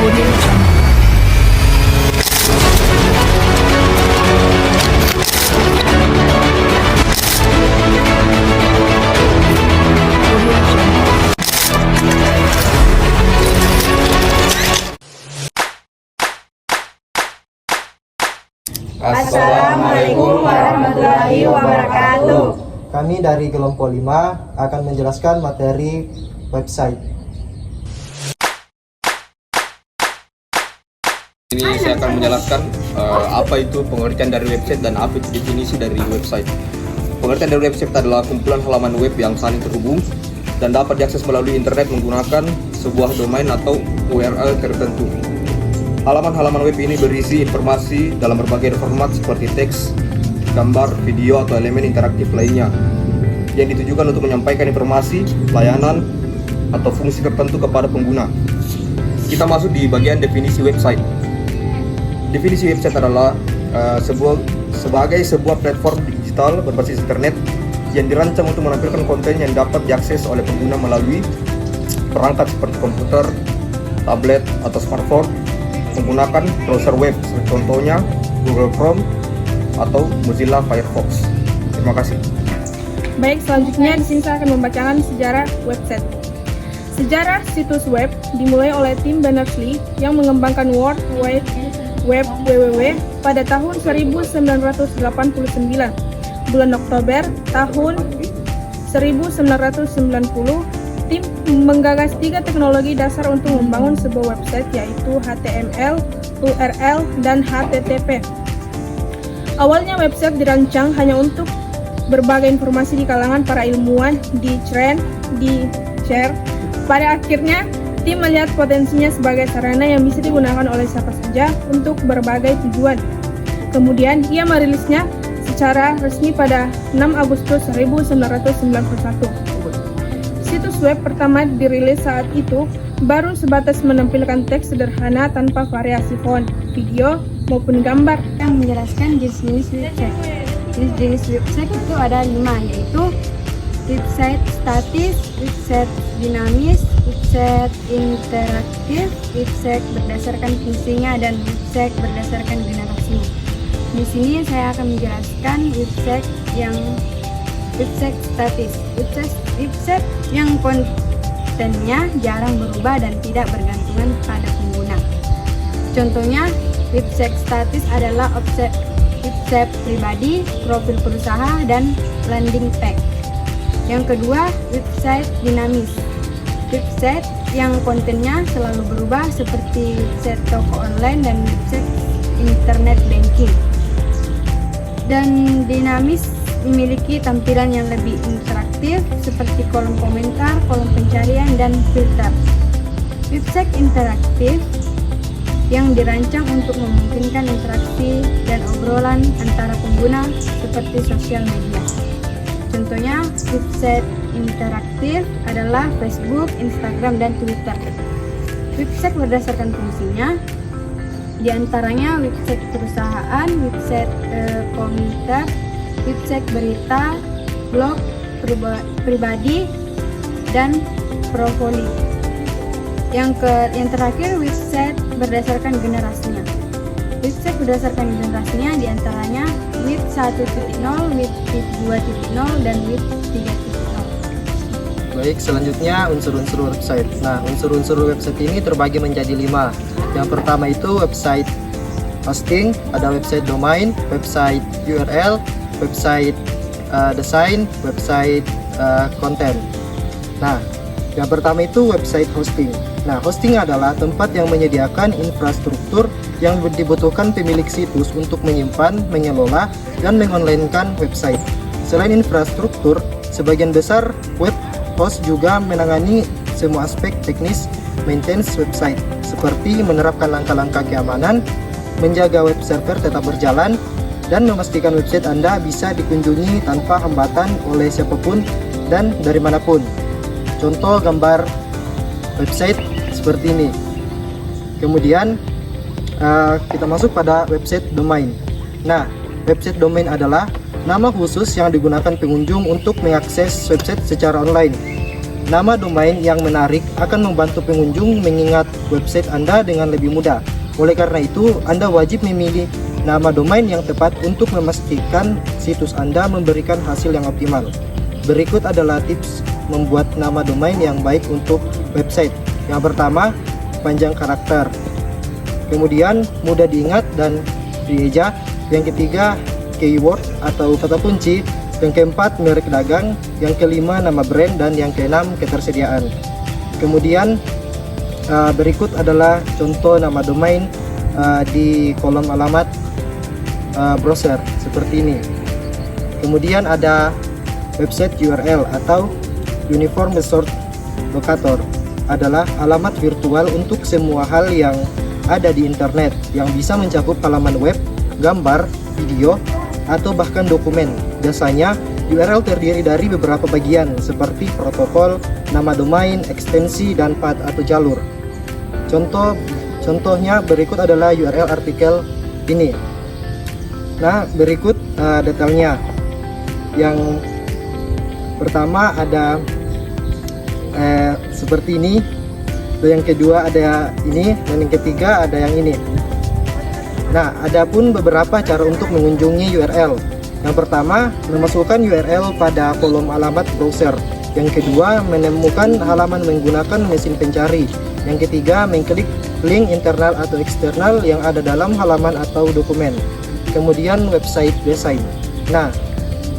Assalamualaikum warahmatullahi wabarakatuh. Kami dari kelompok 5 akan menjelaskan materi website. Ini saya akan menjelaskan apa itu pengertian dari website dan apa itu definisi dari website. Pengertian dari website adalah kumpulan halaman web yang saling terhubung dan dapat diakses melalui internet menggunakan sebuah domain atau URL tertentu. Halaman-halaman web ini berisi informasi dalam berbagai format seperti teks, gambar, video, atau elemen interaktif lainnya yang ditujukan untuk menyampaikan informasi, layanan, atau fungsi tertentu kepada pengguna. Kita masuk di bagian definisi website. Definisi website adalah sebagai sebuah platform digital berbasis internet yang dirancang untuk menampilkan konten yang dapat diakses oleh pengguna melalui perangkat seperti komputer, tablet, atau smartphone menggunakan browser web, contohnya Google Chrome atau Mozilla Firefox. Terima kasih. Baik, selanjutnya di sini saya akan membacakan sejarah website. Sejarah situs web dimulai oleh Tim Berners-Lee yang mengembangkan World Wide Web (WWW) pada tahun 1989. Bulan Oktober tahun 1990, tim menggagas 3 teknologi dasar untuk membangun sebuah website, yaitu HTML, URL, dan HTTP. Awalnya website dirancang hanya untuk berbagai informasi di kalangan para ilmuwan, di-share. Pada akhirnya, tim melihat potensinya sebagai sarana yang bisa digunakan oleh siapa saja untuk berbagai tujuan. Kemudian, ia merilisnya secara resmi pada 6 Agustus 1991. Situs web pertama dirilis saat itu baru sebatas menampilkan teks sederhana tanpa variasi font, video, maupun gambar. Yang menjelaskan jenis-jenis website. Jenis-jenis website itu ada 5, yaitu website statis, website dinamis, website interaktif, website berdasarkan fungsinya, dan website berdasarkan generasinya. Di sini saya akan menjelaskan website statis. Website yang kontennya jarang berubah dan tidak bergantungan pada pengguna. Contohnya, website statis adalah website pribadi, profil perusahaan, dan landing page. Yang kedua, website dinamis. Website yang kontennya selalu berubah seperti website toko online dan website internet banking. Dan dinamis memiliki tampilan yang lebih interaktif seperti kolom komentar, kolom pencarian, dan filter. Website interaktif yang dirancang untuk memungkinkan interaksi dan obrolan antara pengguna seperti sosial media. Contohnya, website interaktif adalah Facebook, Instagram, dan Twitter. Website berdasarkan fungsinya, diantaranya website perusahaan, website komunitas, website berita, blog pribadi, dan portfolio. Yang terakhir, website berdasarkan generasinya. Website berdasarkan generasinya diantaranya web 1.0, web 2.0, dan web 3.0. Baik, selanjutnya unsur-unsur website. Nah, unsur-unsur website ini terbagi menjadi 5. Yang pertama itu website hosting, ada website domain, website URL, website desain, website konten. Nah, yang pertama itu website hosting. Nah, hosting adalah tempat yang menyediakan infrastruktur yang dibutuhkan pemilik situs untuk menyimpan, mengelola, dan mengonlinekan website. Selain infrastruktur, sebagian besar web host juga menangani semua aspek teknis maintenance website, seperti menerapkan langkah-langkah keamanan, menjaga web server tetap berjalan, dan memastikan website Anda bisa dikunjungi tanpa hambatan oleh siapapun dan dari manapun. Contoh gambar website seperti ini. Kemudian kita masuk pada website domain. Nah, website domain adalah nama khusus yang digunakan pengunjung untuk mengakses website secara online. nama domain yang menarik akan membantu pengunjung mengingat website Anda dengan lebih mudah. Oleh karena itu, Anda wajib memilih nama domain yang tepat untuk memastikan situs Anda memberikan hasil yang optimal. Berikut adalah tips membuat nama domain yang baik untuk website. Yang pertama, panjang karakter. Kemudian, mudah diingat dan dieja. Yang ketiga, keyword atau kata kunci. Yang keempat, merek dagang. Yang kelima, nama brand. Dan yang keenam, ketersediaan. Kemudian, berikut adalah contoh nama domain di kolom alamat browser seperti ini. Kemudian ada website URL atau Uniform Resort Locator, adalah alamat virtual untuk semua hal yang ada di internet yang bisa mencakup halaman web, gambar, video, atau bahkan dokumen. Biasanya URL terdiri dari beberapa bagian seperti protokol, nama domain, ekstensi, dan path atau jalur. Contohnya berikut adalah URL artikel ini. Nah, berikut detailnya. Yang pertama ada seperti ini, dan yang kedua ada ini, dan yang ketiga ada yang ini. Nah, ada pun beberapa cara untuk mengunjungi URL. Yang pertama, memasukkan URL pada kolom alamat browser. Yang kedua, menemukan halaman menggunakan mesin pencari. Yang ketiga, mengklik link internal atau eksternal yang ada dalam halaman atau dokumen. Kemudian, website desain. Nah,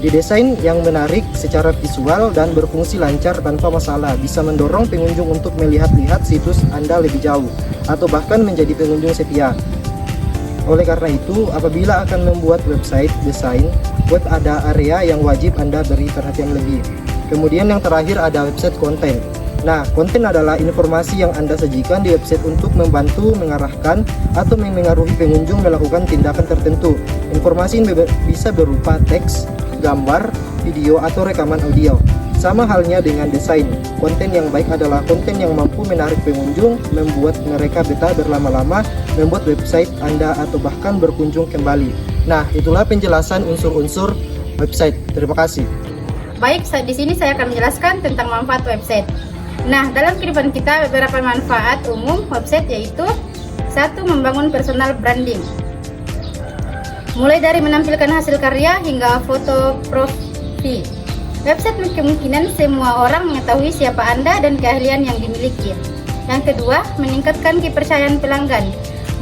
didesain yang menarik secara visual dan berfungsi lancar tanpa masalah, bisa mendorong pengunjung untuk melihat-lihat situs Anda lebih jauh, atau bahkan menjadi pengunjung setia. Oleh karena itu, apabila akan membuat website desain, web ada area yang wajib Anda beri perhatian lebih. Kemudian yang terakhir ada website konten. Nah, konten adalah informasi yang Anda sajikan di website untuk membantu mengarahkan atau memengaruhi pengunjung melakukan tindakan tertentu. Informasi ini bisa berupa teks, gambar, video, atau rekaman audio. Sama halnya dengan desain. Konten yang baik adalah konten yang mampu menarik pengunjung, membuat mereka betah berlama-lama, membuat website Anda atau bahkan berkunjung kembali. Nah, itulah penjelasan unsur-unsur website. Terima kasih. Baik, di sini saya akan menjelaskan tentang manfaat website. Nah, dalam kehidupan kita beberapa manfaat umum website yaitu: 1. Membangun personal branding. Mulai dari menampilkan hasil karya hingga foto profil. Website kemungkinan semua orang mengetahui siapa Anda dan keahlian yang dimiliki. Yang kedua, meningkatkan kepercayaan pelanggan.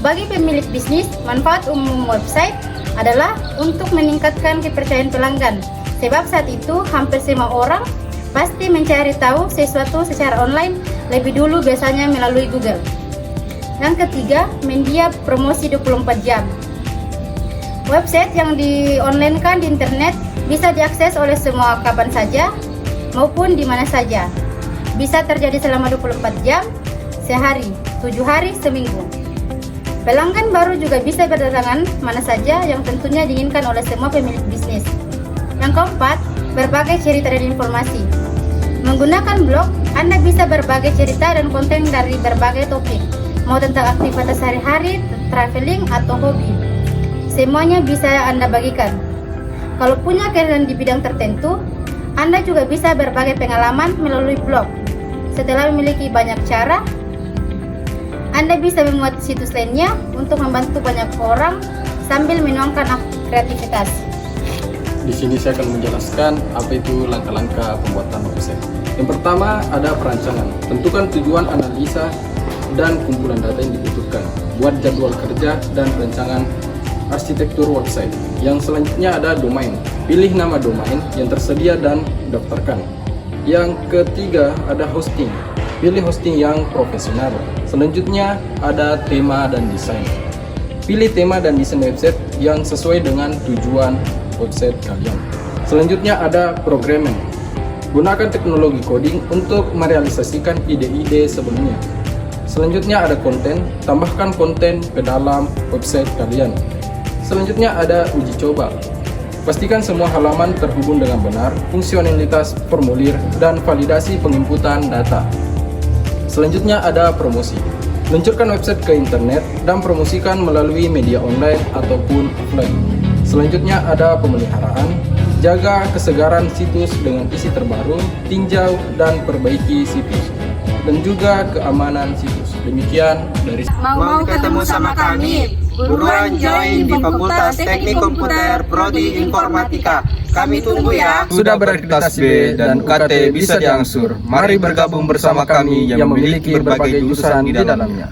Bagi pemilik bisnis, manfaat umum website adalah untuk meningkatkan kepercayaan pelanggan. Sebab saat itu hampir semua orang pasti mencari tahu sesuatu secara online lebih dulu, biasanya melalui Google. Yang ketiga, media promosi 24 jam. Website yang di-online-kan di internet bisa diakses oleh semua kapan saja maupun di mana saja. Bisa terjadi selama 24 jam, sehari, 7 hari, seminggu. Pelanggan baru juga bisa berdatangan mana saja yang tentunya diinginkan oleh semua pemilik bisnis. Yang keempat, berbagai cerita dan informasi. Menggunakan blog, Anda bisa berbagai cerita dan konten dari berbagai topik, mau tentang aktivitas sehari-hari, traveling, atau hobi. Semuanya bisa Anda bagikan. Kalau punya keahlian di bidang tertentu, Anda juga bisa berbagi pengalaman melalui blog. Setelah memiliki banyak cara, Anda bisa membuat situs lainnya untuk membantu banyak orang sambil menuangkan kreativitas. Di sini saya akan menjelaskan apa itu langkah-langkah pembuatan website. Yang pertama ada perancangan. Tentukan tujuan analisa dan kumpulan data yang dibutuhkan. Buat jadwal kerja dan rancangan arsitektur website. Yang selanjutnya ada domain. Pilih nama domain yang tersedia dan daftarkan. Yang ketiga ada hosting. Pilih hosting yang profesional. Selanjutnya ada tema dan desain. Pilih tema dan desain website yang sesuai dengan tujuan website kalian. Selanjutnya ada programming. Gunakan teknologi coding untuk merealisasikan ide-ide sebelumnya. Selanjutnya ada konten. Tambahkan konten ke dalam website kalian. Selanjutnya ada uji coba. Pastikan semua halaman terhubung dengan benar, fungsionalitas formulir, dan validasi penginputan data. Selanjutnya ada promosi. Luncurkan website ke internet dan promosikan melalui media online ataupun offline. Selanjutnya ada pemeliharaan. Jaga kesegaran situs dengan isi terbaru, tinjau dan perbaiki situs, dan juga keamanan situs. Demikian dari Mau ketemu sama kami? Buruan join di Fakultas Teknik Komputer Prodi Informatika. Kami tunggu ya. Sudah berakreditasi B dan UKT bisa diangsur. Mari bergabung bersama kami yang memiliki berbagai jurusan di dalamnya.